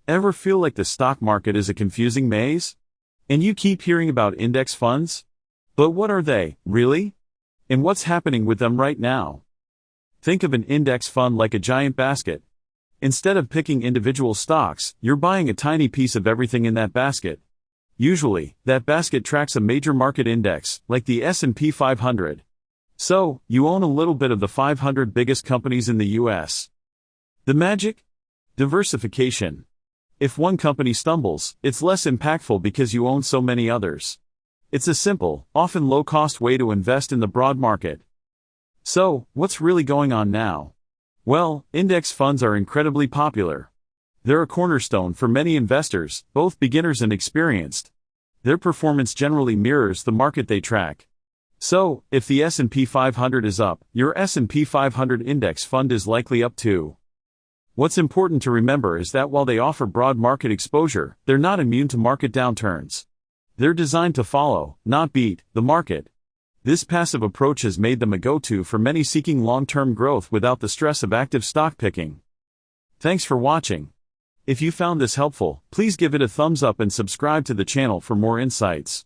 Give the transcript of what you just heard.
Ever feel like the stock market is a confusing maze? And you keep hearing about index funds? But what are they, really? And what's happening with them right now? Think of an index fund like a giant basket. Instead of picking individual stocks, you're buying a tiny piece of everything in that basket. Usually, that basket tracks a major market index, like the S&P 500. So, you own a little bit of the 500 biggest companies in the US. The magic? Diversification. If one company stumbles, it's less impactful because you own so many others. It's a simple, often low-cost way to invest in the broad market. So, what's really going on now? Well, index funds are incredibly popular. They're a cornerstone for many investors, both beginners and experienced. Their performance generally mirrors the market they track. So, if the S&P 500 is up, your S&P 500 index fund is likely up too. What's important to remember is that while they offer broad market exposure, they're not immune to market downturns. They're designed to follow, not beat, the market. This passive approach has made them a go-to for many seeking long-term growth without the stress of active stock picking. Thanks for watching. If you found this helpful, please give it a thumbs up and subscribe to the channel for more insights.